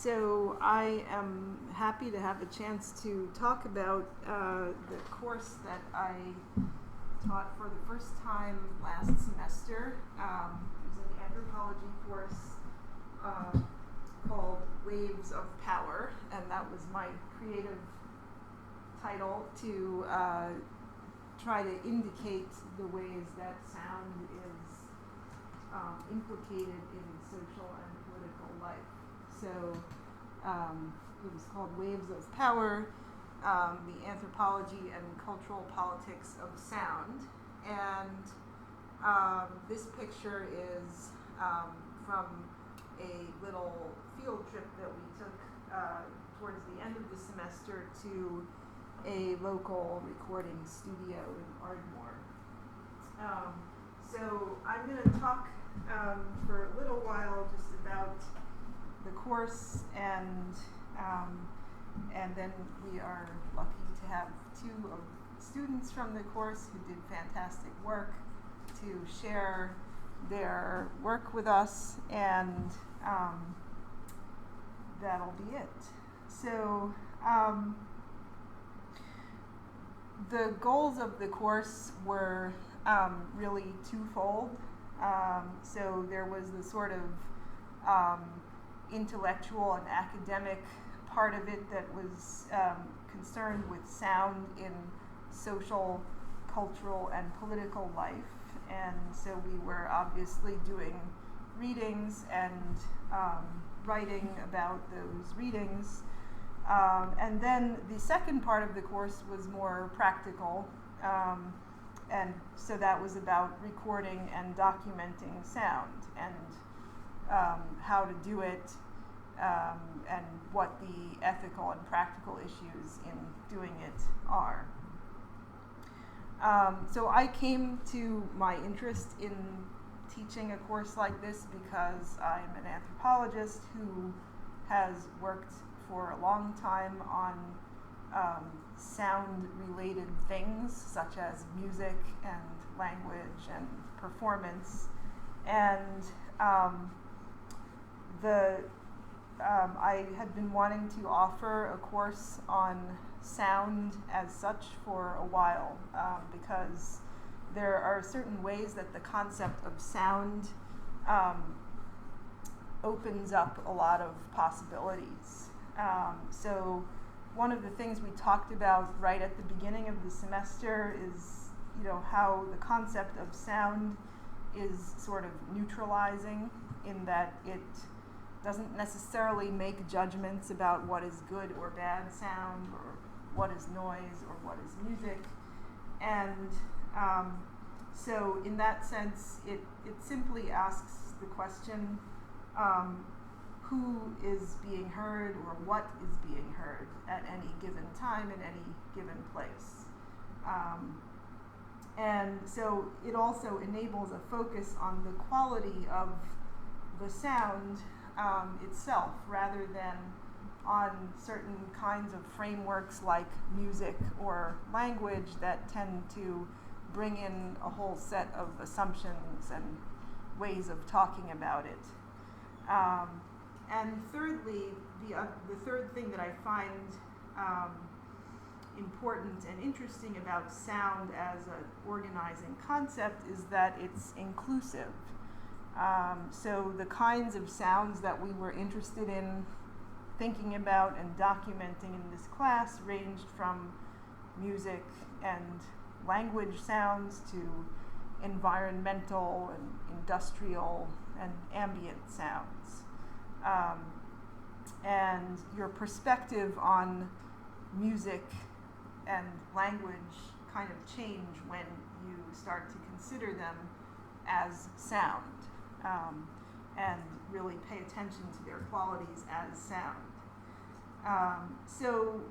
So I am happy to have a chance to talk about the course that I taught for the first time last semester. It was an anthropology course called Waves of Power, and that was my creative title to try to indicate the ways that sound is implicated in social and political life. So it was called Waves of Power, the Anthropology and Cultural Politics of Sound. And this picture is from a little field trip that we took towards the end of the semester to a local recording studio in Ardmore. So I'm going to talk for a little while just about the course, and then we are lucky to have two of the students from the course who did fantastic work to share their work with us, and that'll be it. So the goals of the course were really twofold. So there was the sort of intellectual and academic part of it that was concerned with sound in social, cultural, and political life. And so we were obviously doing readings and writing about those readings. And then the second part of the course was more practical. And so that was about recording and documenting sound and how to do it, and what the ethical and practical issues in doing it are. So I came to my interest in teaching a course like this because I'm an anthropologist who has worked for a long time on sound-related things such as music and language and performance, and I had been wanting to offer a course on sound as such for a while, because there are certain ways that the concept of sound opens up a lot of possibilities. So one of the things we talked about right at the beginning of the semester is, how the concept of sound is sort of neutralizing, in that it doesn't necessarily make judgments about what is good or bad sound, or what is noise, or what is music. And so in that sense, it simply asks the question, who is being heard, or what is being heard at any given time in any given place. And so it also enables a focus on the quality of the sound itself, rather than on certain kinds of frameworks like music or language that tend to bring in a whole set of assumptions and ways of talking about it. And thirdly, the third thing that I find important and interesting about sound as an organizing concept is that it's inclusive. So the kinds of sounds that we were interested in thinking about and documenting in this class ranged from music and language sounds to environmental and industrial and ambient sounds. And your perspective on music and language kind of change when you start to consider them as sound, and really pay attention to their qualities as sound. So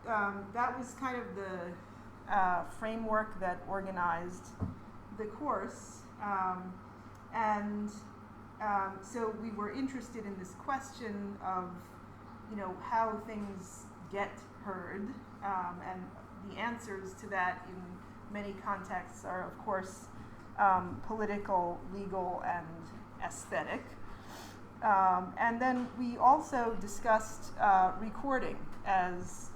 that was kind of the framework that organized the course. So we were interested in this question of, how things get heard, and the answers to that in many contexts are, of course, political, legal, and aesthetic. And then we also discussed recording as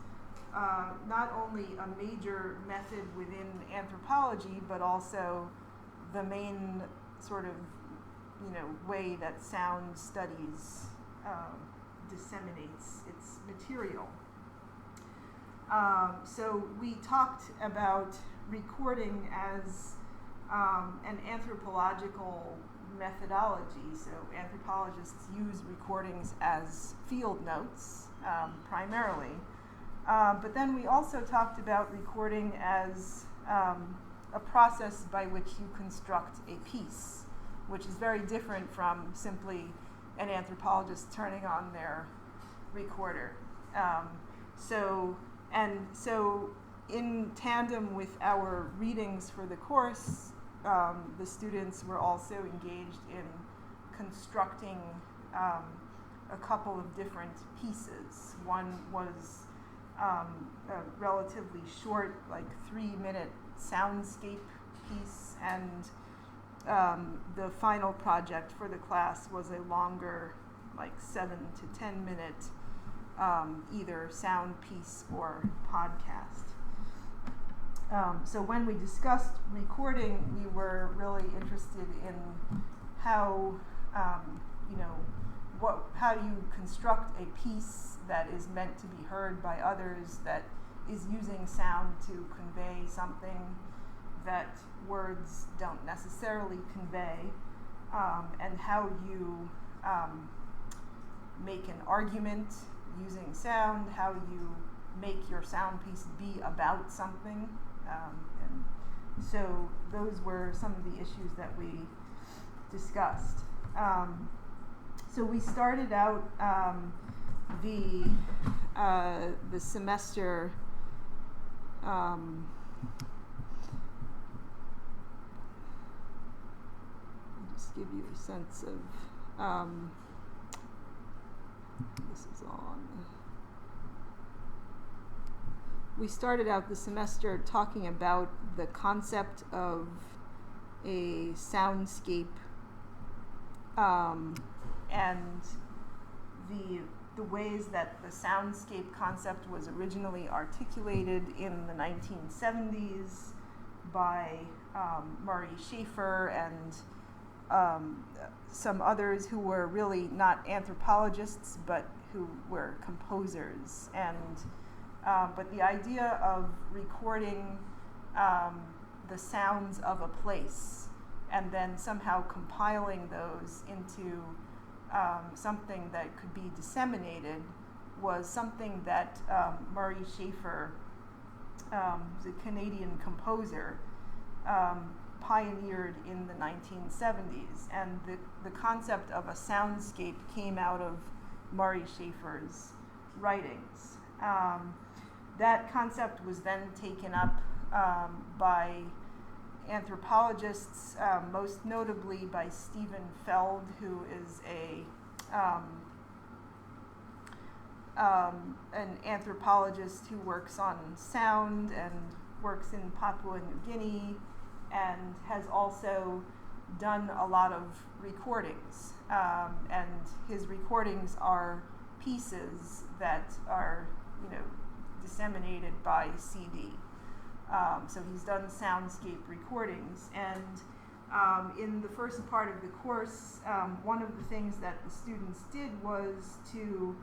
not only a major method within anthropology, but also the main sort of, way that sound studies disseminates its material. So we talked about recording as an anthropological methodology. So anthropologists use recordings as field notes primarily. But then we also talked about recording as a process by which you construct a piece, which is very different from simply an anthropologist turning on their recorder. So in tandem with our readings for the course, the students were also engaged in constructing a couple of different pieces. One was a relatively short, 3-minute soundscape piece, and the final project for the class was a longer, 7 to 10 minute either sound piece or podcast. So when we discussed recording, we were really interested in how, how do you construct a piece that is meant to be heard by others, that is using sound to convey something that words don't necessarily convey, and how you make an argument using sound, how you make your sound piece be about something. And so those were some of the issues that we discussed. So we started out the semester just give you a sense of this is on. We started out the semester talking about the concept of a soundscape and the ways that the soundscape concept was originally articulated in the 1970s by Murray Schafer and some others who were really not anthropologists, but who were composers. And but the idea of recording the sounds of a place and then somehow compiling those into something that could be disseminated was something that Murray Schafer, who's a Canadian composer, pioneered in the 1970s. And the concept of a soundscape came out of Murray Schafer's writings. That concept was then taken up by anthropologists, most notably by Stephen Feld, who is an anthropologist who works on sound and works in Papua New Guinea, and has also done a lot of recordings. And his recordings are pieces that are, disseminated by CD. So he's done soundscape recordings, and in the first part of the course, one of the things that the students did was to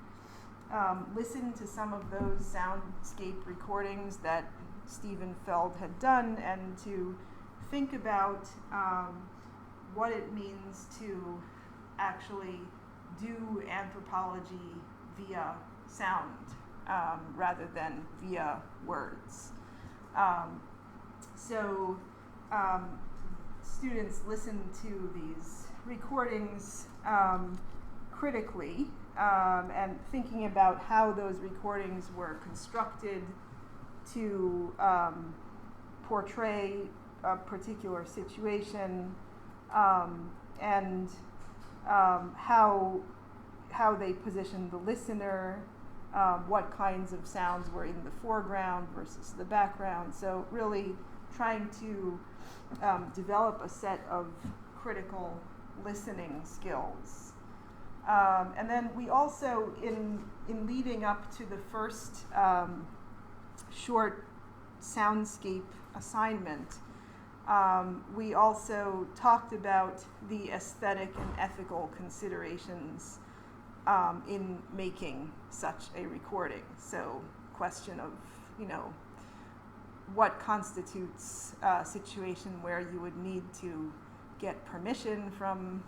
listen to some of those soundscape recordings that Stephen Feld had done, and to think about what it means to actually do anthropology via sound rather than via words. So students listen to these recordings critically and thinking about how those recordings were constructed to portray a particular situation, and how they positioned the listener, what kinds of sounds were in the foreground versus the background. So really trying to develop a set of critical listening skills. And then we also, in leading up to the first short soundscape assignment, we also talked about the aesthetic and ethical considerations in making such a recording. So, question of, what constitutes a situation where you would need to get permission from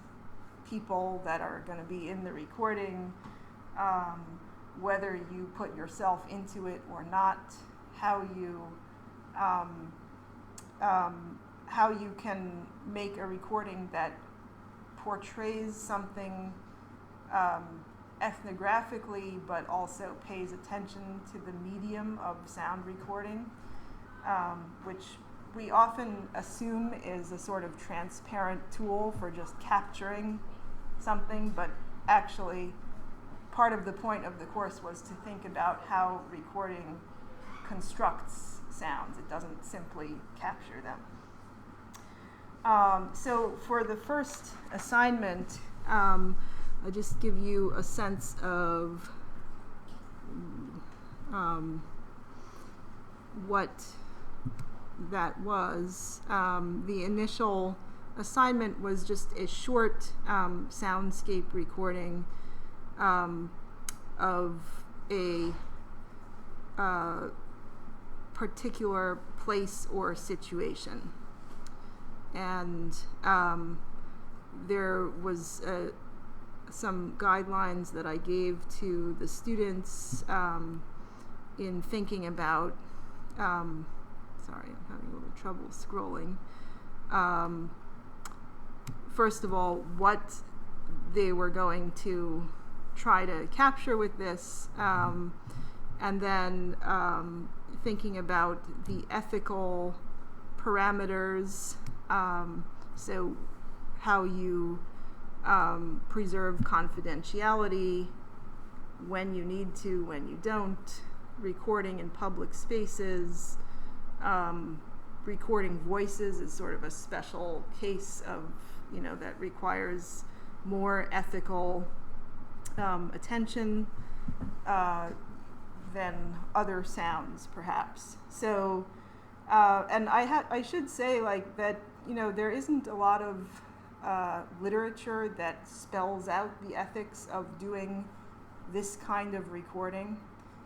people that are going to be in the recording, whether you put yourself into it or not, how you can make a recording that portrays something ethnographically, but also pays attention to the medium of sound recording, which we often assume is a sort of transparent tool for just capturing something, but actually part of the point of the course was to think about how recording constructs sounds. It doesn't simply capture them. So for the first assignment, I'll just give you a sense of what that was. The initial assignment was just a short soundscape recording of a particular place or situation. And there was some guidelines that I gave to the students in thinking about, sorry, I'm having a little trouble scrolling. First of all, what they were going to try to capture with this, and then thinking about the ethical parameters, so how you preserve confidentiality, when you need to, when you don't, recording in public spaces, recording voices is sort of a special case of, that requires more ethical attention than other sounds, perhaps. So, and I should say, that, there isn't a lot of literature that spells out the ethics of doing this kind of recording.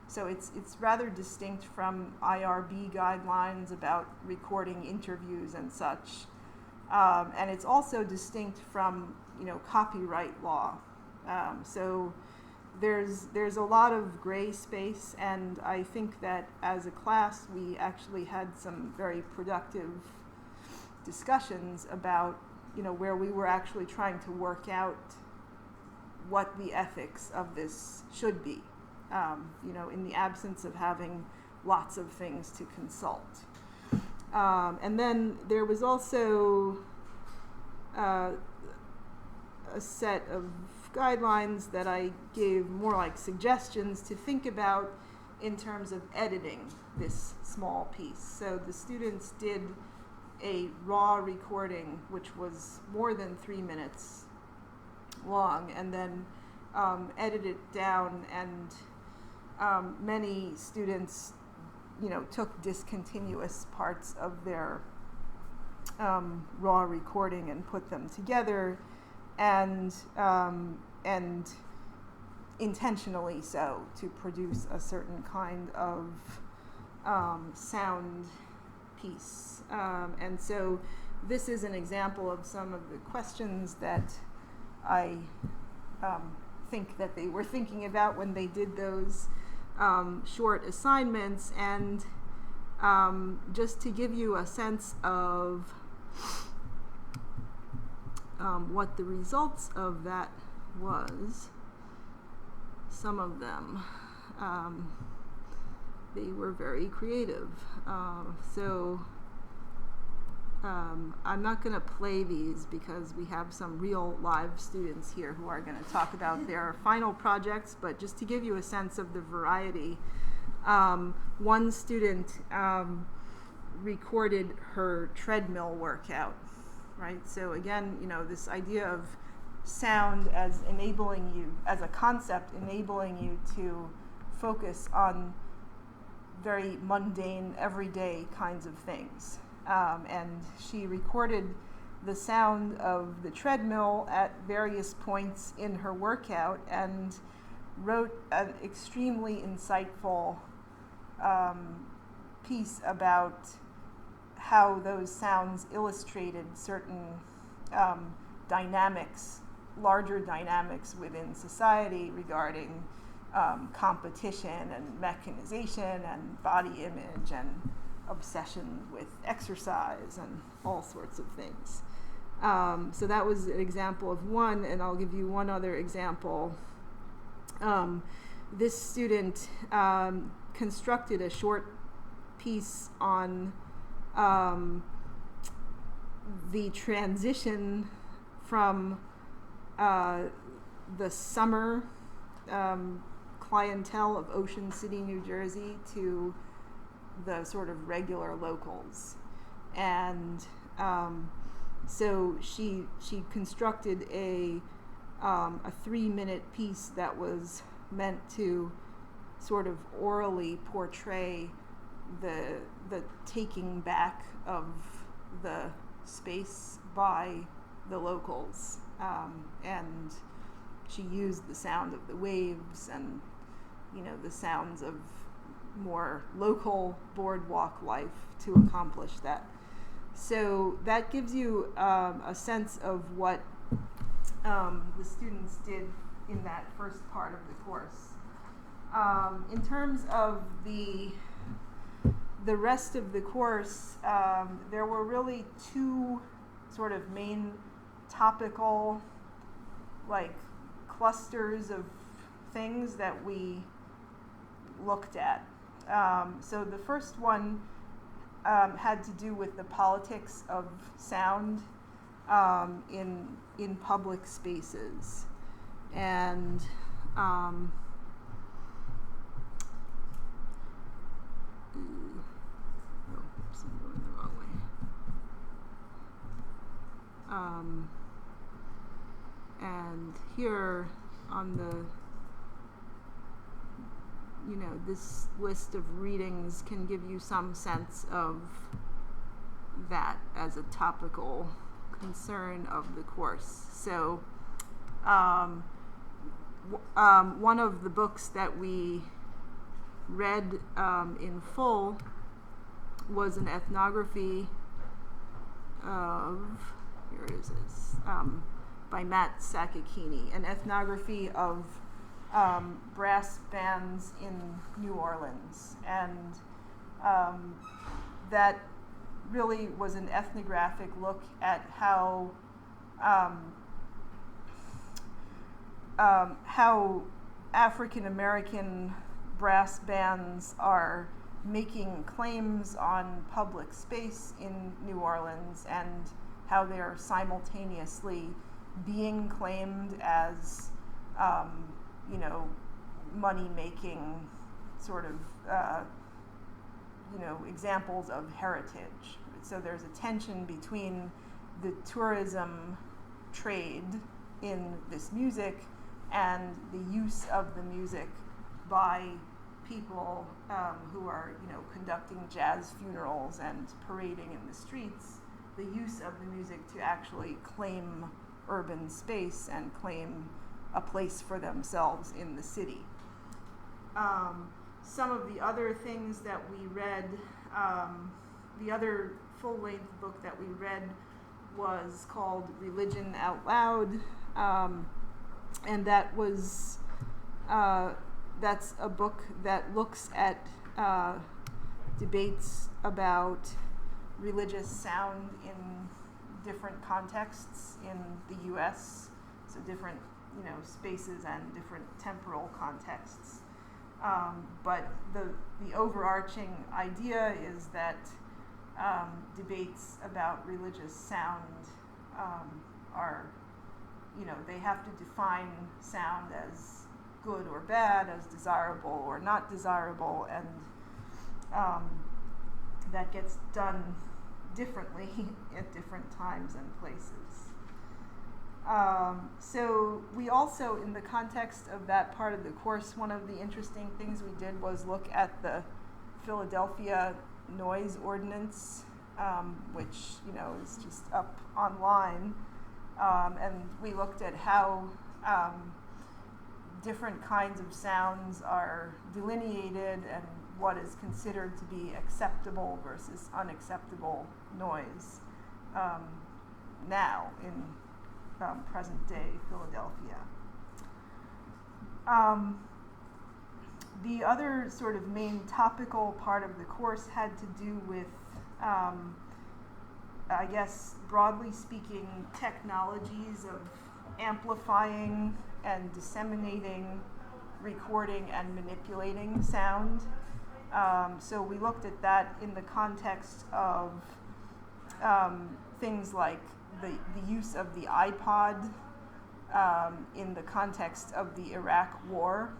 So it's rather distinct from IRB guidelines about recording interviews and such. And it's also distinct from, copyright law. So there's a lot of gray space, and I think that as a class we actually had some very productive discussions about, where we were actually trying to work out what the ethics of this should be, in the absence of having lots of things to consult. And then there was also a set of guidelines that I gave more like suggestions to think about in terms of editing this small piece. So the students did a raw recording, which was more than 3 minutes long, and then edited it down, and many students took discontinuous parts of their raw recording and put them together, and intentionally so, to produce a certain kind of sound piece. And so this is an example of some of the questions that I think that they were thinking about when they did those short assignments. And just to give you a sense of what the results of that was, some of them, they were very creative. So I'm not going to play these because we have some real live students here who are going to talk about their final projects, but just to give you a sense of the variety, one student recorded her treadmill workout, right? So again, this idea of sound as enabling you, as a concept, enabling you to focus on very mundane, everyday kinds of things. And she recorded the sound of the treadmill at various points in her workout and wrote an extremely insightful piece about how those sounds illustrated certain dynamics, larger dynamics within society regarding competition and mechanization and body image and obsession with exercise and all sorts of things. So that was an example of one, and I'll give you one other example. This student constructed a short piece on the transition from the summer clientele of Ocean City, New Jersey, to the sort of regular locals. And so she constructed a 3-minute piece that was meant to sort of orally portray the taking back of the space by the locals, and she used the sound of the waves and the sounds of more local boardwalk life to accomplish that. So that gives you a sense of what the students did in that first part of the course. In terms of the rest of the course, there were really two sort of main topical, like, clusters of things that we looked at. So the first one had to do with the politics of sound in public spaces. And I'm going the wrong way. And here on the, this list of readings can give you some sense of that as a topical concern of the course. So one of the books that we read in full was an ethnography of, here it is, by Matt Sakakini, an ethnography of brass bands in New Orleans. And that really was an ethnographic look at how African American brass bands are making claims on public space in New Orleans, and how they're simultaneously being claimed as money-making sort of examples of heritage. So there's a tension between the tourism trade in this music and the use of the music by people who are conducting jazz funerals and parading in the streets, the use of the music to actually claim urban space and claim a place for themselves in the city. Some of the other things that we read, the other full-length book that we read was called Religion Out Loud, and that was that's a book that looks at debates about religious sound in different contexts in the U.S., so different spaces and different temporal contexts. But the overarching idea is that debates about religious sound are, they have to define sound as good or bad, as desirable or not desirable, and that gets done differently at different times and places. So we also, in the context of that part of the course, one of the interesting things we did was look at the Philadelphia noise ordinance, which is just up online, and we looked at how different kinds of sounds are delineated and what is considered to be acceptable versus unacceptable noise now in present day Philadelphia. The other sort of main topical part of the course had to do with, I guess, broadly speaking, technologies of amplifying and disseminating, recording and manipulating sound. So we looked at that in the context of things like the use of the iPod in the context of the Iraq War.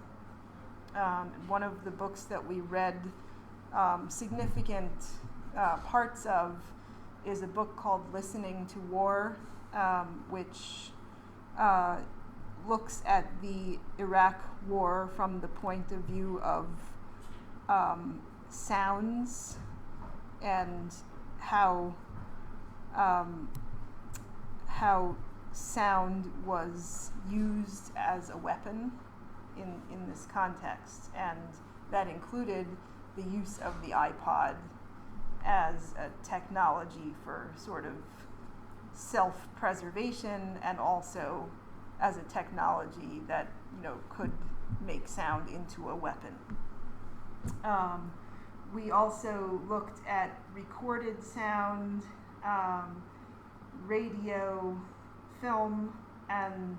One of the books that we read significant parts of is a book called Listening to War, which looks at the Iraq War from the point of view of sounds and how sound was used as a weapon in this context, and that included the use of the iPod as a technology for sort of self-preservation and also as a technology that could make sound into a weapon. We also looked at recorded sound, radio, film, and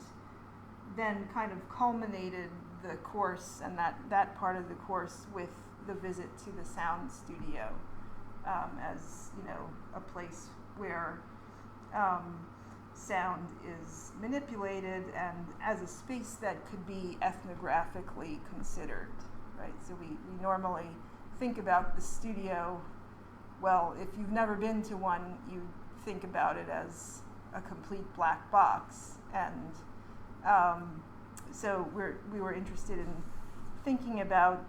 then kind of culminated the course and that part of the course with the visit to the sound studio as a place where sound is manipulated and as a space that could be ethnographically considered, right? So we normally think about the studio, well, if you've never been to one, you think about it as a complete black box, and so we were interested in thinking about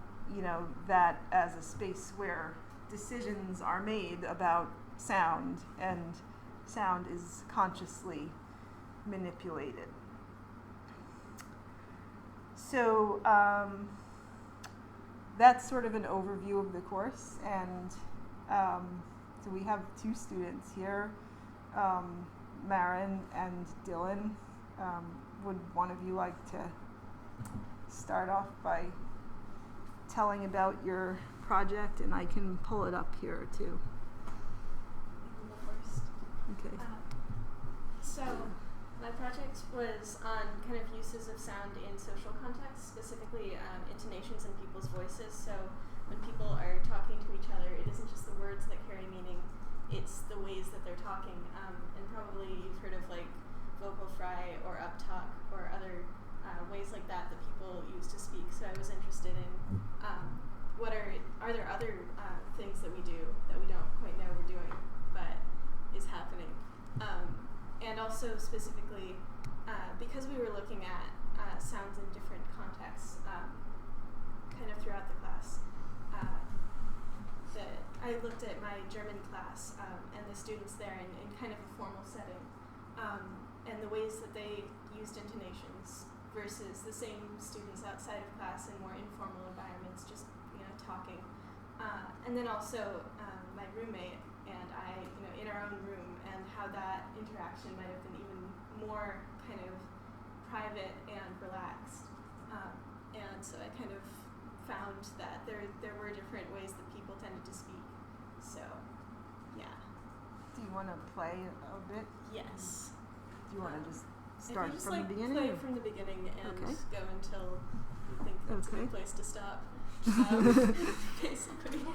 that as a space where decisions are made about sound, and sound is consciously manipulated. So that's sort of an overview of the course, and so we have two students here, Maren and Dylan. Would one of you like to start off by telling about your project, and I can pull it up here too. You go first. Okay. So my project was on kind of uses of sound in social contexts, specifically intonations in people's voices. So when people are talking to each other, it isn't just the words that carry meaning, it's the ways that they're talking. And probably you've heard of like vocal fry or uptalk or other ways like that people use to speak. So I was interested in are there other things that we do that we don't quite know we're doing but is happening. And also specifically, because we were looking at sounds in different contexts kind of throughout the class, I looked at my German class and the students there in kind of a formal setting, and the ways that they used intonations versus the same students outside of class in more informal environments, just talking. And then also my roommate and I, in our own room, and how that interaction might have been even more kind of private and relaxed. And so I kind of found that there were different ways that people tended to speak. So, yeah. Do you want to play a bit? Yes. Do you want to just start just from the beginning? Play from the beginning and Okay. go until you think that's a good place to stop. Basically.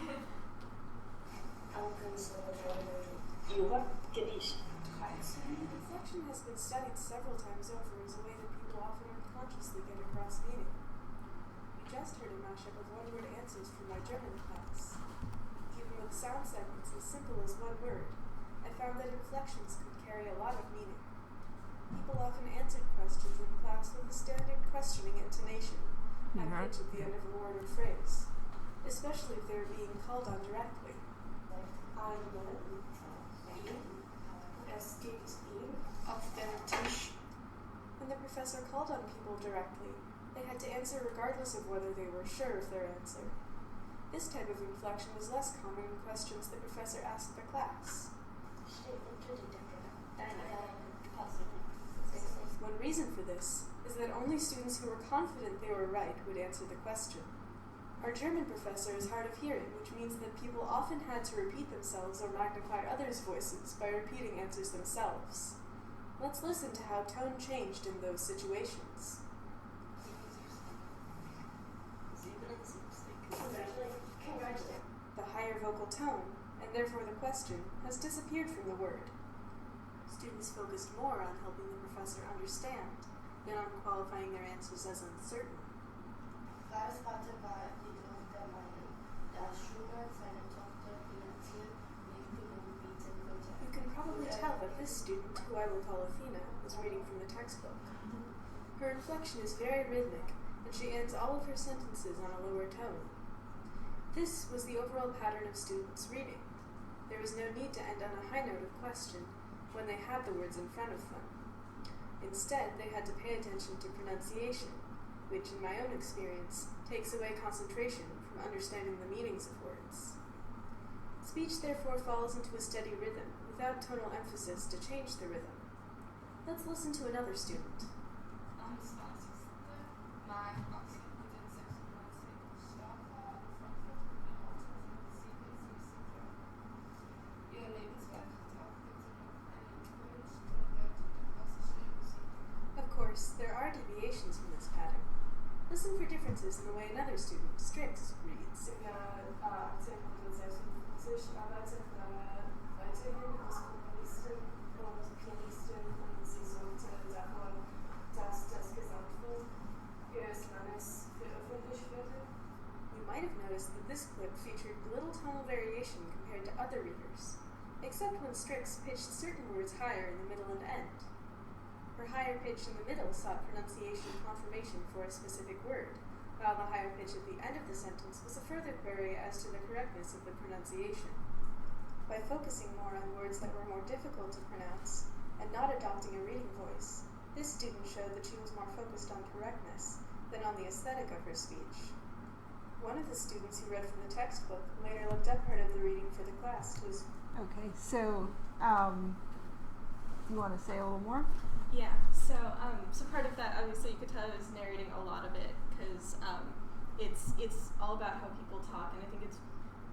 Reflection has been studied several times over as a way that people often unconsciously get across meaning. We just heard a mashup of one-word answers from my German class. Even with sound segments as simple as one word, I found that inflections could carry a lot of meaning. People often answered questions in class with a standard questioning intonation and pitch at the end of a word or phrase, especially if they were being called on directly. Einmal, es geht auf den Tisch. When the professor called on people directly, they had to answer regardless of whether they were sure of their answer. This type of inflection was less common in questions the professor asked the class. One reason for this is that only students who were confident they were right would answer the question. Our German professor is hard of hearing, which means that people often had to repeat themselves or magnify others' voices by repeating answers themselves. Let's listen to how tone changed in those situations. The higher vocal tone, and therefore the question, has disappeared from the word. Students focused more on helping the professor understand than on qualifying their answers as uncertain. You can probably tell that this student, who I will call Athena, was reading from the textbook. Her inflection is very rhythmic, and she ends all of her sentences on a lower tone. This was the overall pattern of students reading. There was no need to end on a high note of question when they had the words in front of them. Instead, they had to pay attention to pronunciation, which, in my own experience, takes away concentration from understanding the meanings of words. Speech therefore falls into a steady rhythm, without tonal emphasis to change the rhythm. Let's listen to another student. Of course, there are deviations from this pattern. Listen for differences in the way another student, Strix, reads. You might have noticed that this clip featured little tonal variation compared to other readers, except when Strix pitched certain words higher in the middle and end. Her higher pitch in the middle sought pronunciation confirmation for a specific word, while the higher pitch at the end of the sentence was a further query as to the correctness of the pronunciation. By focusing more on words that were more difficult to pronounce, and not adopting a reading voice, this student showed that she was more focused on correctness than on the aesthetic of her speech. One of the students who read from the textbook later looked up part of the reading for the class to his... Okay, so, you want to say a little more? Yeah, so part of that, obviously you could tell I was narrating a lot of it, because it's all about how people talk, and I think it's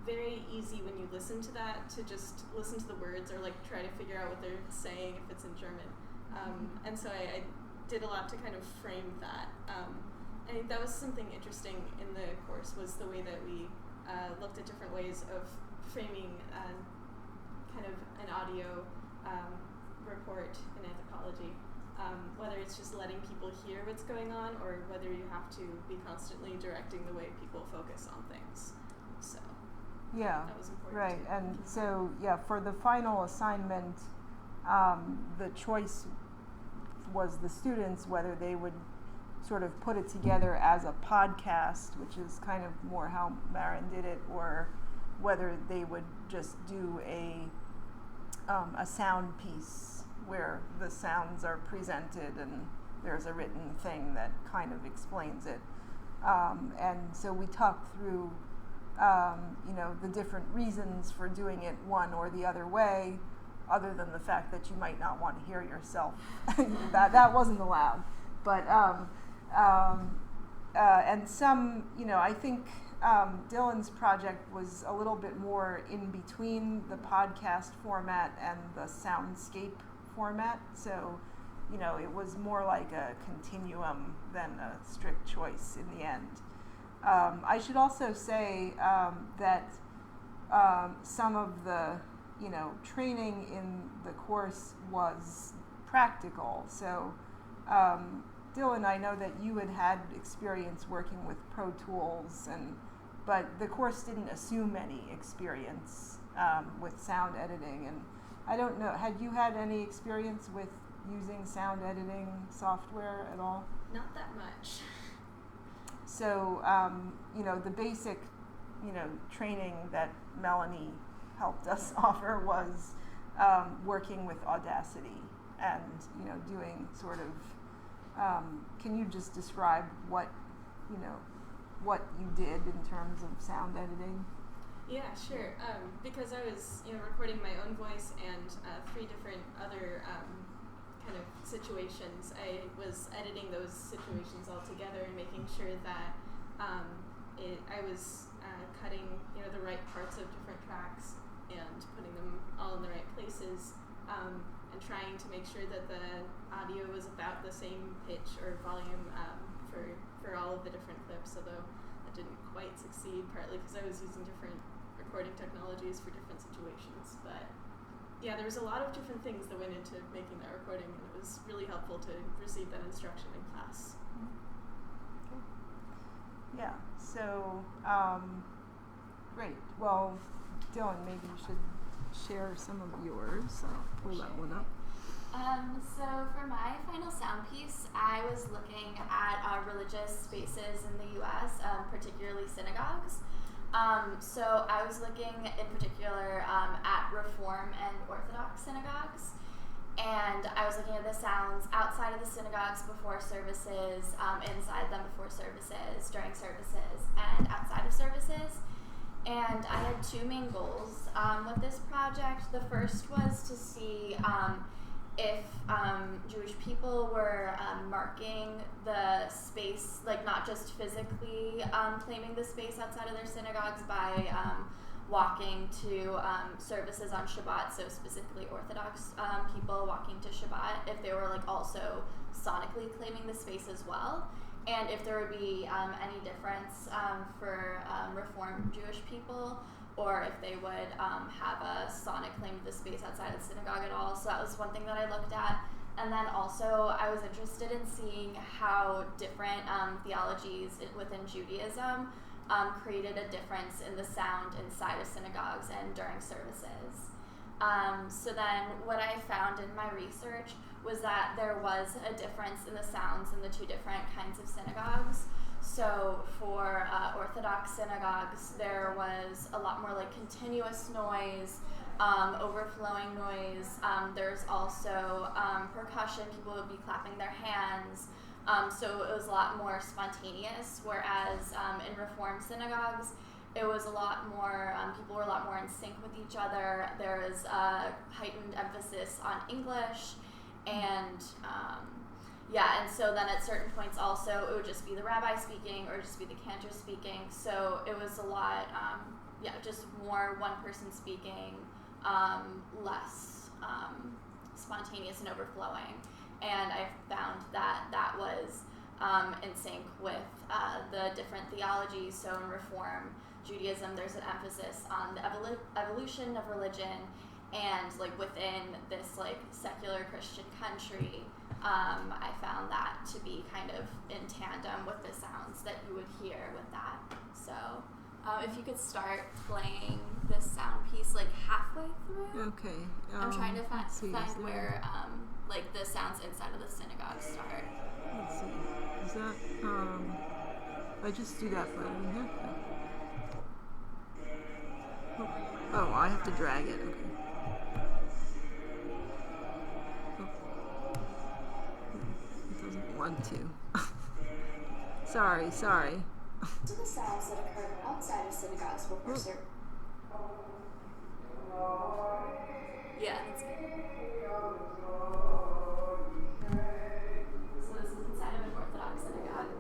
very easy when you listen to that to just listen to the words or like try to figure out what they're saying if it's in German. And so I did a lot to kind of frame that. I think that was something interesting in the course, was the way that we looked at different ways of framing kind of an audio report in anthropology. Whether it's just letting people hear what's going on, or whether you have to be constantly directing the way people focus on things. So yeah, that was important. Right, too. and so yeah, for the final assignment, the choice was the students whether they would sort of put it together as a podcast, which is kind of more how Maren did it, or whether they would just do a sound piece where the sounds are presented and there's a written thing that kind of explains it. And so we talked through, the different reasons for doing it one or the other way, other than the fact that you might not want to hear yourself. that wasn't allowed. But, and some, I think Dylan's project was a little bit more in between the podcast format and the soundscape format. So, it was more like a continuum than a strict choice in the end. I should also say that some of the, training in the course was practical. So, Dylan, I know that you had experience working with Pro Tools, but the course didn't assume any experience with sound editing. And I don't know, had you had any experience with using sound editing software at all? Not that much. So, the basic, training that Melanie helped us offer was working with Audacity and, doing sort of, can you just describe what you did in terms of sound editing? Yeah, sure. Because I was, recording my own voice and 3 different other kind of situations, I was editing those situations all together and making sure that I was cutting, the right parts of different tracks and putting them all in the right places, and trying to make sure that the audio was about the same pitch or volume for all of the different clips, although that didn't quite succeed, partly because I was using different recording technologies for different situations. But yeah, there was a lot of different things that went into making that recording, and it was really helpful to receive that instruction in class. Okay. Yeah, so great. Well, Dylan, maybe you should share some of yours. I'll pull that one up. So for my final sound piece, I was looking at religious spaces in the U.S., particularly synagogues. So I was looking in particular at Reform and Orthodox synagogues, and I was looking at the sounds outside of the synagogues before services, inside them before services, during services, and outside of services. And I had 2 main goals with this project. The first was to see if Jewish people were marking the space, like not just physically claiming the space outside of their synagogues by walking to services on Shabbat, so specifically Orthodox people walking to Shabbat, if they were like also sonically claiming the space as well, and if there would be any difference for Reformed Jewish people, or if they would have a sonic claim to the space outside of the synagogue at all. So that was one thing that I looked at. And then also I was interested in seeing how different theologies within Judaism created a difference in the sound inside of synagogues and during services. So then what I found in my research was that there was a difference in the sounds in the 2 different kinds of synagogues. So for Orthodox synagogues, there was a lot more like continuous noise, overflowing noise. There's also percussion. People would be clapping their hands. So it was a lot more spontaneous, whereas in Reform synagogues, it was a lot more, people were a lot more in sync with each other. There was a heightened emphasis on English, and and so then at certain points also it would just be the rabbi speaking or just be the cantor speaking. So it was a lot, just more one person speaking, less spontaneous and overflowing. And I found that that was in sync with the different theologies. So in Reform Judaism, there's an emphasis on the evolution of religion, and like within this like secular Christian country, I found that to be kind of in tandem with the sounds that you would hear with that. So if you could start playing this sound piece like halfway through. Okay. I'm trying to find where like the sounds inside of the synagogue start. Let's see. Is that I just do that button here? Oh, I have to drag it. Okay. Want to. sorry. To the sounds that occur outside of synagogues before service. Yeah, that's good. So this is inside of an Orthodox synagogue.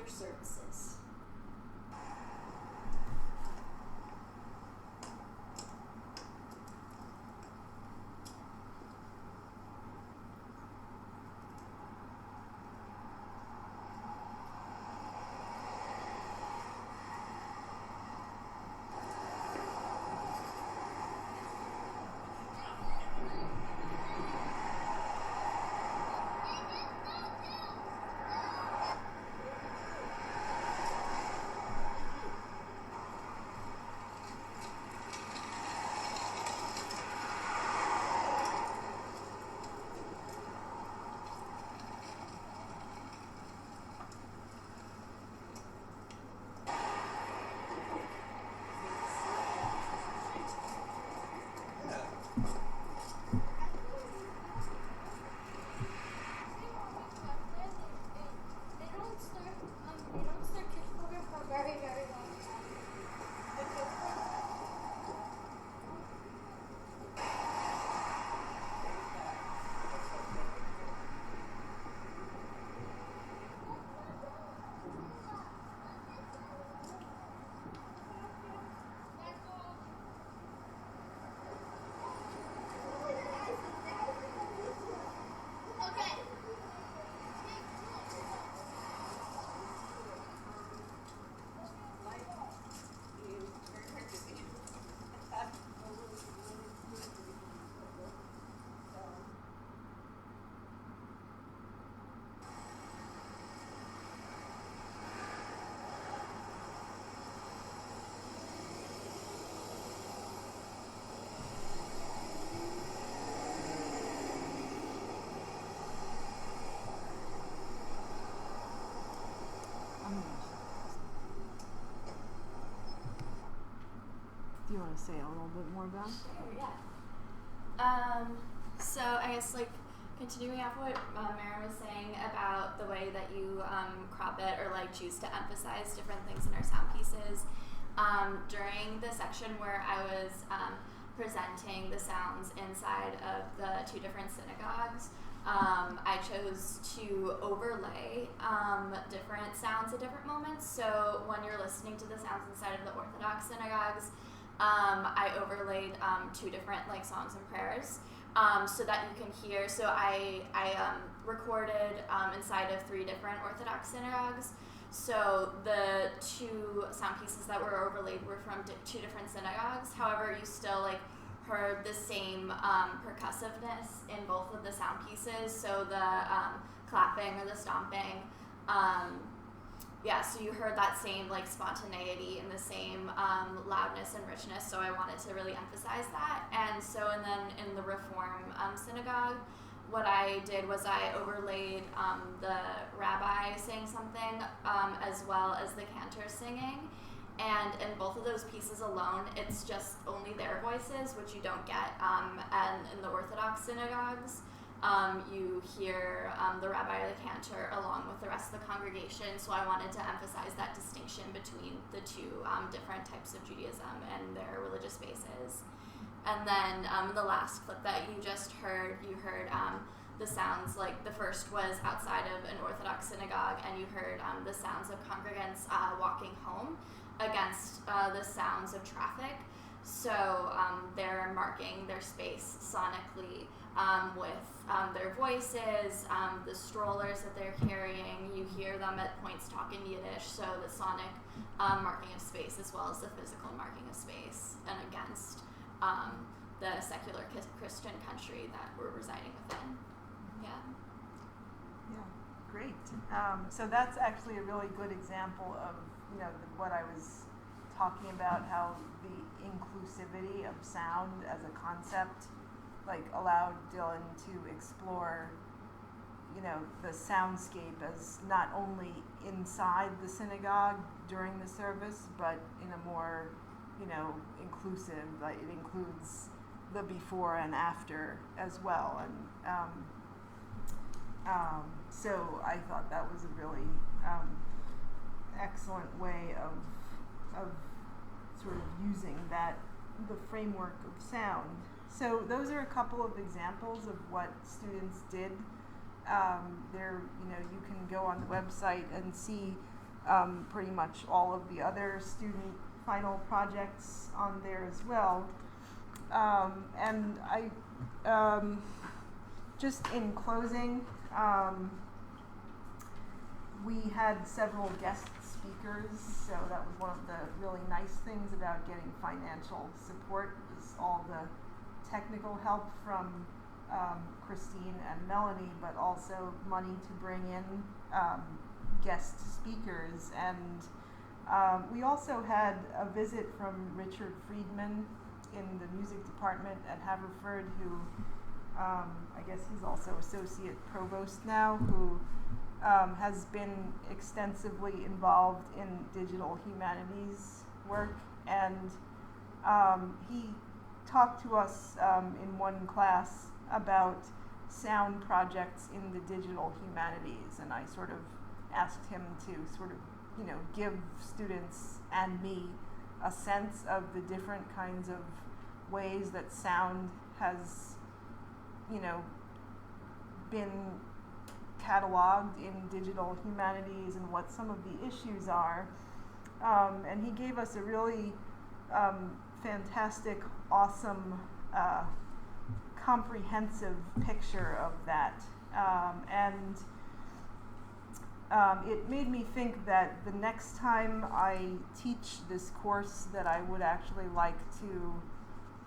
other services. Do you want to say a little bit more about it? Sure, yeah. So I guess continuing off what Maren was saying about the way that you crop it or choose to emphasize different things in our sound pieces. During the section where I was presenting the sounds inside of the two different synagogues, I chose to overlay different sounds at different moments. So when you're listening to the sounds inside of the Orthodox synagogues, I overlaid two different songs and prayers so that you can hear. So I recorded inside of three different Orthodox synagogues. So the two sound pieces that were overlaid were from two different synagogues. However, you still heard the same percussiveness in both of the sound pieces. So the clapping or the stomping. So you heard that same spontaneity and the same loudness and richness. So I wanted to really emphasize that. And then in the Reform synagogue, what I did was I overlaid the rabbi saying something as well as the cantor singing. And in both of those pieces alone, it's just only their voices, which you don't get. And in the Orthodox synagogues, you hear the rabbi or the cantor along with the rest of the congregation. So I wanted to emphasize that distinction between the two different types of Judaism and their religious spaces. And then the last clip that you just heard, you heard the sounds, the first was outside of an Orthodox synagogue, and you heard the sounds of congregants walking home against the sounds of traffic. So they're marking their space sonically with their voices, the strollers that they're carrying. You hear them at points talking Yiddish, so the sonic marking of space as well as the physical marking of space, and against the secular Christian country that we're residing within. Yeah. Yeah, great. So that's actually a really good example of what I was talking about, how the inclusivity of sound as a concept allowed Dylan to explore the soundscape as not only inside the synagogue during the service, but in a more inclusive, it includes the before and after as well. And so I thought that was a really excellent way of sort of using the framework of sound. So those are a couple of examples of what students did. You can go on the website and see pretty much all of the other student final projects on there as well. And I, just in closing, we had several guest speakers, so that was one of the really nice things about getting financial support, was all the technical help from Christine and Melanie, but also money to bring in guest speakers. And we also had a visit from Richard Friedman in the music department at Haverford, who I guess he's also associate provost now, who has been extensively involved in digital humanities work. And he talked to us in one class about sound projects in the digital humanities, and I sort of asked him to sort of, give students and me a sense of the different kinds of ways that sound has, been cataloged in digital humanities and what some of the issues are. And he gave us a really fantastic, awesome, comprehensive picture of that. It made me think that the next time I teach this course, that I would actually like to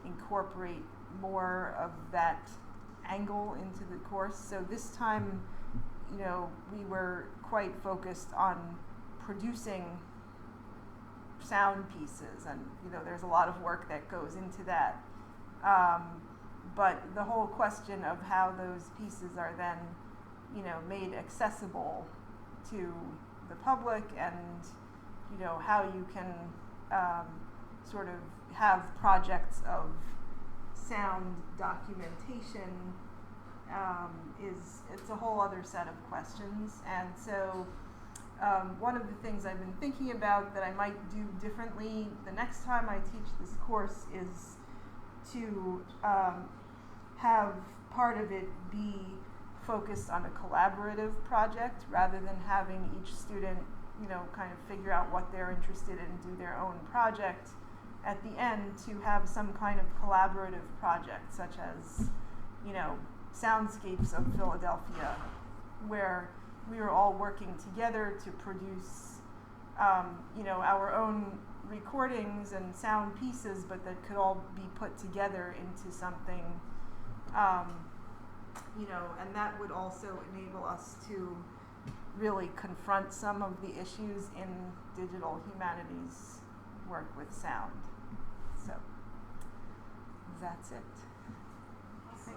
incorporate more of that angle into the course. So this time, we were quite focused on producing sound pieces, and there's a lot of work that goes into that. But the whole question of how those pieces are then, made accessible to the public, and how you can sort of have projects of sound documentation, it's a whole other set of questions. And so one of the things I've been thinking about that I might do differently the next time I teach this course is to have part of it be focused on a collaborative project, rather than having each student, kind of figure out what they're interested in and do their own project. At the end, to have some kind of collaborative project, such as, Soundscapes of Philadelphia, where we were all working together to produce, our own recordings and sound pieces, but that could all be put together into something, and that would also enable us to really confront some of the issues in digital humanities work with sound. So that's it. Awesome.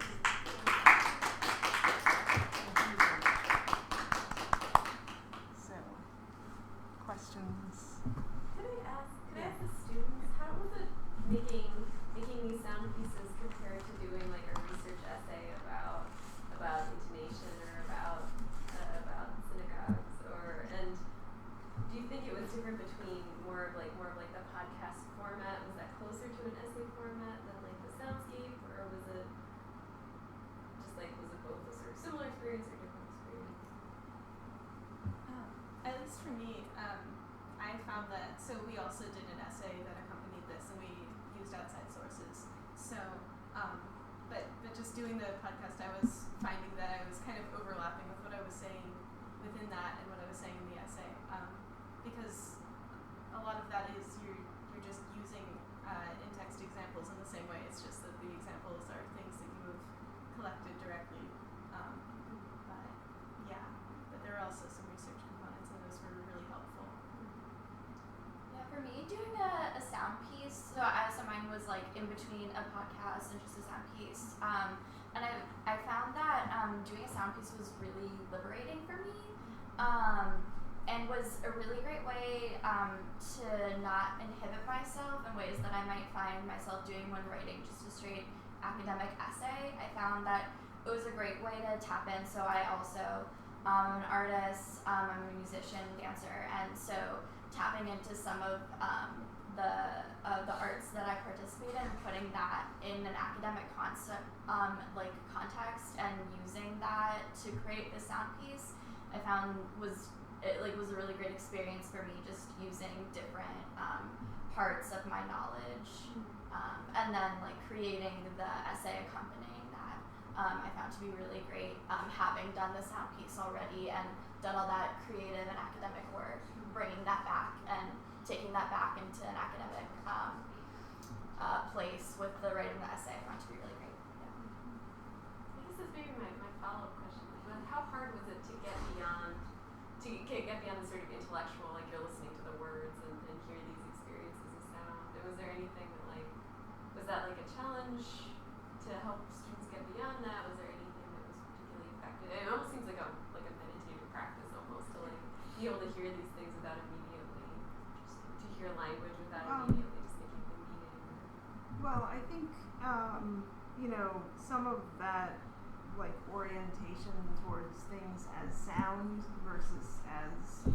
So, questions? Could I ask the students, how was it making these sound pieces compared to doing like a research essay about intonation or about synagogues, and do you think it was different between more of like the podcast format? Was that closer to an essay format than like the soundscape, or was it both a sort of similar experience or different experience? At least for me, I found that, so we also did an essay that accompanied this, and we used outside sources. So, but just doing the podcast, I was finding that I was kind of overlapping with what I was saying within that and what I was saying in the essay, because a lot of that is you're just using in-text examples in the same way. It's just that the examples are things that you have collected directly. But there are also some research components, and those were really helpful. Yeah, for me, doing a sound piece, so mine was like in between a podcast and just a sound piece. And I found that doing a sound piece was really liberating for me, and was a really great way to not inhibit myself in ways that I might find myself doing when writing just a straight academic essay. I found that it was a great way to tap in. So I also I'm an artist, I'm a musician, dancer, and so tapping into some of the arts that I participate in, putting that in an academic context and using that to create this sound piece, I found was it like was a really great experience for me, just using different parts of my knowledge, and then like creating the essay accompanying that. I found to be really great, having done the sound piece already and done all that creative and academic work, bringing that back and taking that back into an academic place with the writing the essay. I found to be really great. Yeah. I guess that's maybe my follow-up question. But how hard was it to get beyond the sort of intellectual, like you're listening to the words and hear these experiences of sound? Was there anything that was that like a challenge to help students get beyond that? Was there anything that was particularly effective? It almost seems like a meditative practice almost to like be able to hear these things without immediately, just to hear language without immediately just thinking the meaning. Well, I think some of that like orientation towards things as sound versus as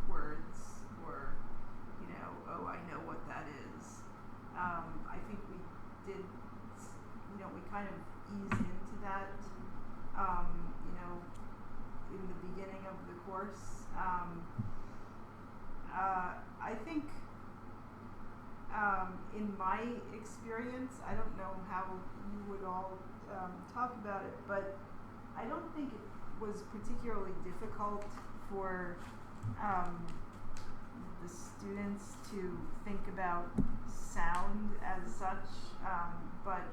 words, or oh, I know what that is. I think we did, we kind of ease into that, in the beginning of the course. I think in my experience, I don't know how you would all talk about it, but I don't think it was particularly difficult for the students to think about sound as such, but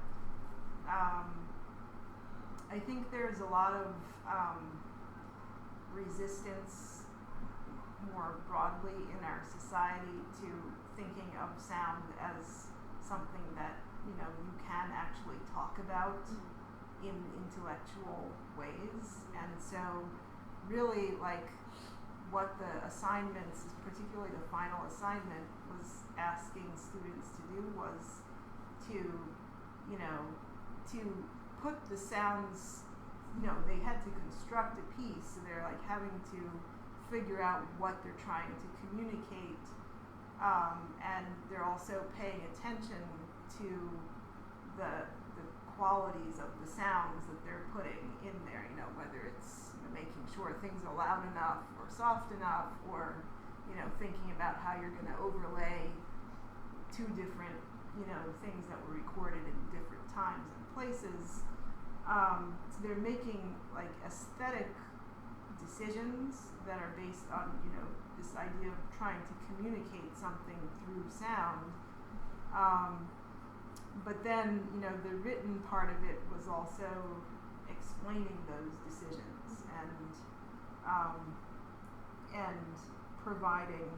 I think there's a lot of resistance more broadly in our society to thinking of sound as something that you can actually talk about in intellectual ways. And so really like what the assignments, particularly the final assignment, was asking students to do was to put the sounds, they had to construct a piece, so they're like having to figure out what they're trying to communicate, and they're also paying attention to the qualities of the sounds that they're putting in there, whether it's making sure things are loud enough or soft enough, or thinking about how you're going to overlay two different things that were recorded in different times and places. So they're making like aesthetic decisions that are based on this idea of trying to communicate something through sound. But then the written part of it was also explaining those decisions and providing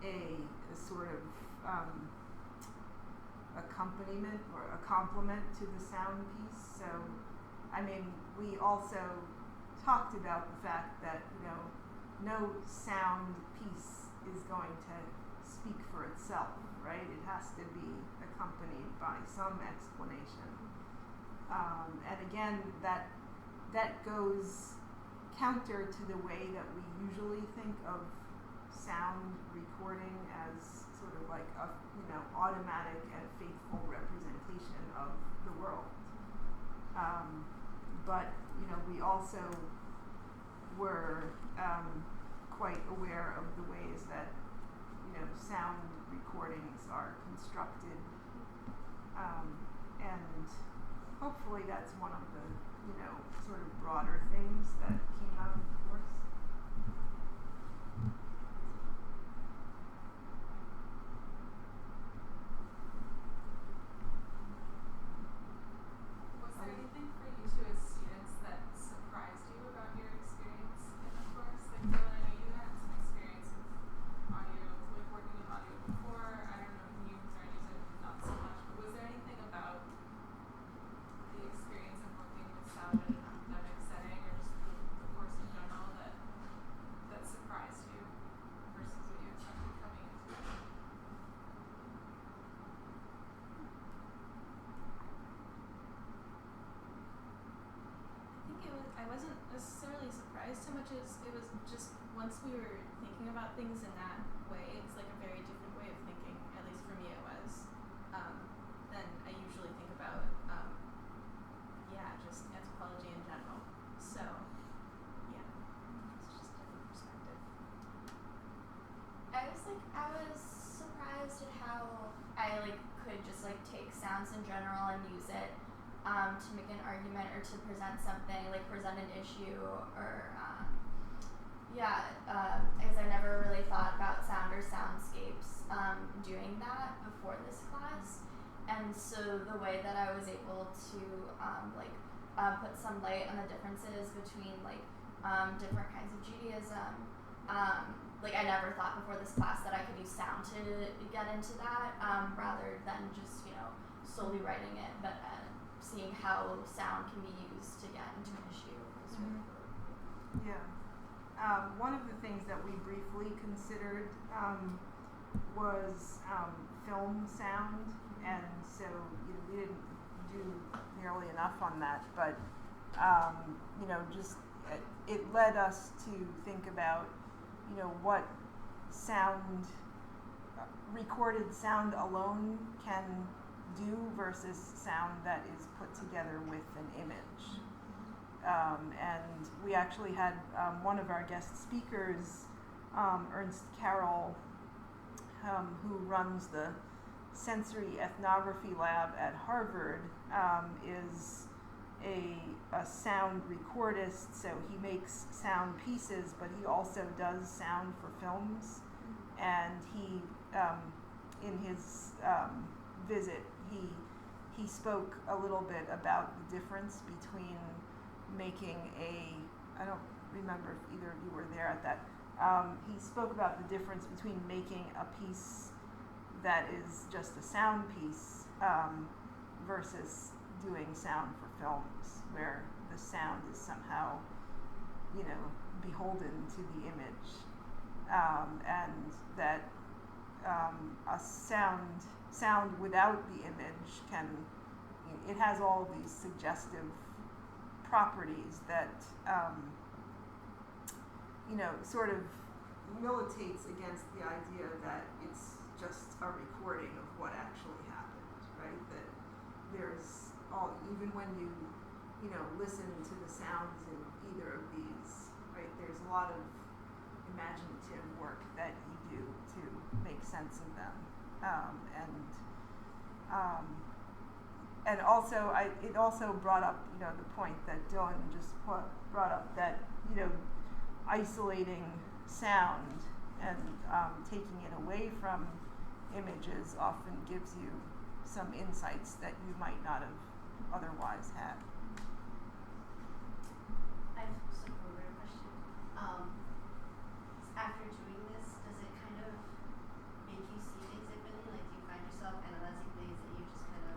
a sort of accompaniment or a complement to the sound piece. So, I mean, we also talked about the fact that no sound piece is going to speak for itself, right? It has to be accompanied by some explanation. And again, that goes counter to the way that we usually think of sound recording as sort of like a automatic and faithful representation of the world. But we also were quite aware of the ways that sound recordings are constructed, and hopefully that's one of the sort of broader things that came out of the course. Was there anything for you two as students that surprised you about your experience in the course? Like, Dylan, I know you had some experience with audio, like working with audio before. I don't know if you said not so much, but was there anything about the experience of working with sound in an academic setting, or just the course in general, that surprised you versus what you expected coming into it? I wasn't necessarily surprised so much as it was just once we were thinking about things in that way, it's like a very different way of thinking, at least for me it was, than I usually think about, just anthropology in general. So, yeah, it's just a different perspective. interested how I like could just like take sounds in general and use it to make an argument or to present something, like present an issue or because I never really thought about sound or soundscapes doing that before this class. And so the way that I was able to put some light on the differences between different kinds of Judaism, I never thought before this class that I could use sound to get into that rather than just solely writing it, but seeing how sound can be used to get into an issue was really cool. Yeah. One of the things that we briefly considered was film sound, and so we didn't do nearly enough on that, but it led us to think about what sound, recorded sound alone can do versus sound that is put together with an image. And we actually had one of our guest speakers, Ernst Carroll, who runs the sensory ethnography lab at Harvard, is a sound recordist, so he makes sound pieces, but he also does sound for films. And he, in his visit, he spoke a little bit about the difference between making I don't remember if either of you were there at that. He spoke about the difference between making a piece that is just a sound piece versus doing sound for films, where the sound is somehow, beholden to the image, and that a sound without the image it has all these suggestive properties that sort of militates against the idea that it's just a recording of what actually happened, right? That there's even when you listen to the sounds in either of these, right? There's a lot of imaginative work that you do to make sense of them, and also it also brought up the point that Dylan just brought up, that isolating sound and taking it away from images often gives you some insights that you might not have otherwise had. I have just a broader question. After doing this, does it kind of make you see things differently? Like, do you find yourself analyzing things that you just kind of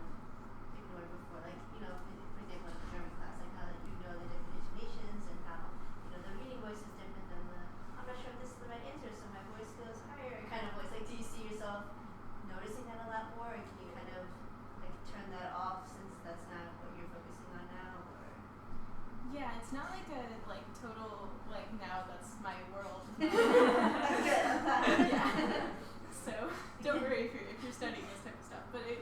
ignored before? Like, for example, like the German class, like how you know the different intonations and how, the reading voice is different than I'm not sure if this is the right answer, so my voice goes higher kind of voice. Like, do you see yourself noticing that a lot more, and can you kind of turn that off since that's not what you're focusing on now? Or Yeah, it's not like a total now that's my world. So don't worry if you're studying this type of stuff. But it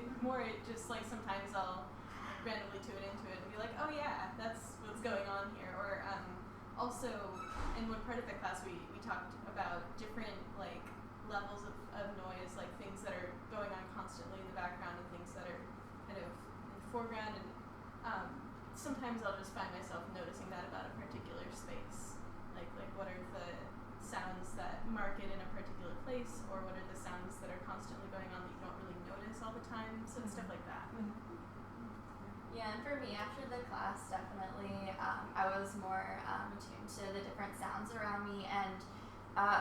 just sometimes I'll randomly tune into it and be like, oh yeah, that's what's going on here. Or also in one part of the class we talked about different levels of noise, like things that are going on constantly in the background and things that are kind of in the foreground, and sometimes I'll just find myself noticing that about a particular space, like what are the sounds that mark it in a particular place, or what are the sounds that are constantly going on that you don't really notice all the time, so stuff like that. Yeah, and for me, after the class, definitely, I was more attuned to the different sounds around me, and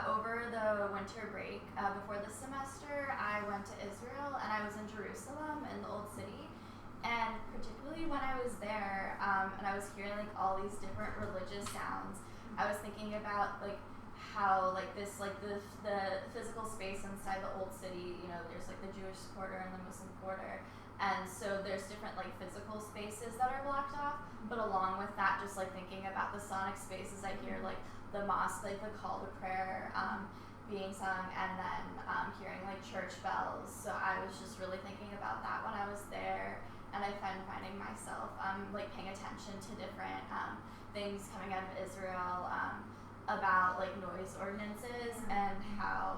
over the winter break, before the semester, I went to Israel, and I was in Jerusalem, in the Old City, and particularly when I was there, and I was hearing all these different religious sounds, I was thinking about how this the physical space inside the Old City, there's the Jewish quarter and the Muslim quarter, and so there's different physical spaces that are blocked off, but along with that, just thinking about the sonic spaces, I hear the mosque, the call to prayer being sung, and then hearing church bells. So I was just really thinking about that when I was there, and I finding myself paying attention to different things coming out of Israel about noise ordinances and how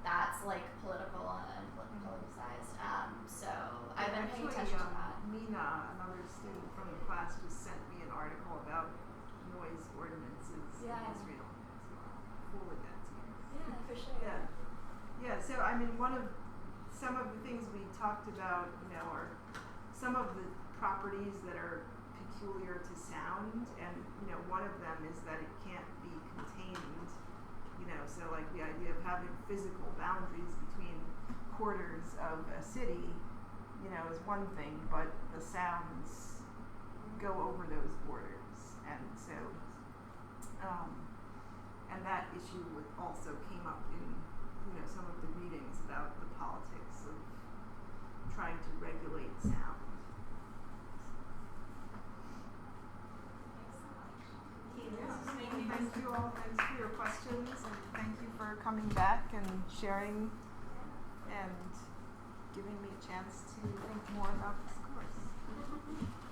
that's like political and politicized. So I've been paying Actually, attention to that. Mina, another student from the class, just sent me an article about noise ordinances Yeah. in Israel. So I'll forward that to you. Yeah, for sure. Yeah. Yeah, so I mean some of the things we talked about, are some of the properties that are peculiar to sound, and one of them is that it can't be contained. So like the idea of having physical boundaries between quarters of a city, is one thing, but the sounds go over those borders, and so and that issue also came up in some of the readings about the politics of trying to regulate sound. Thank you all. Thanks for your questions, and thank you for coming back and sharing and giving me a chance to think more about this course.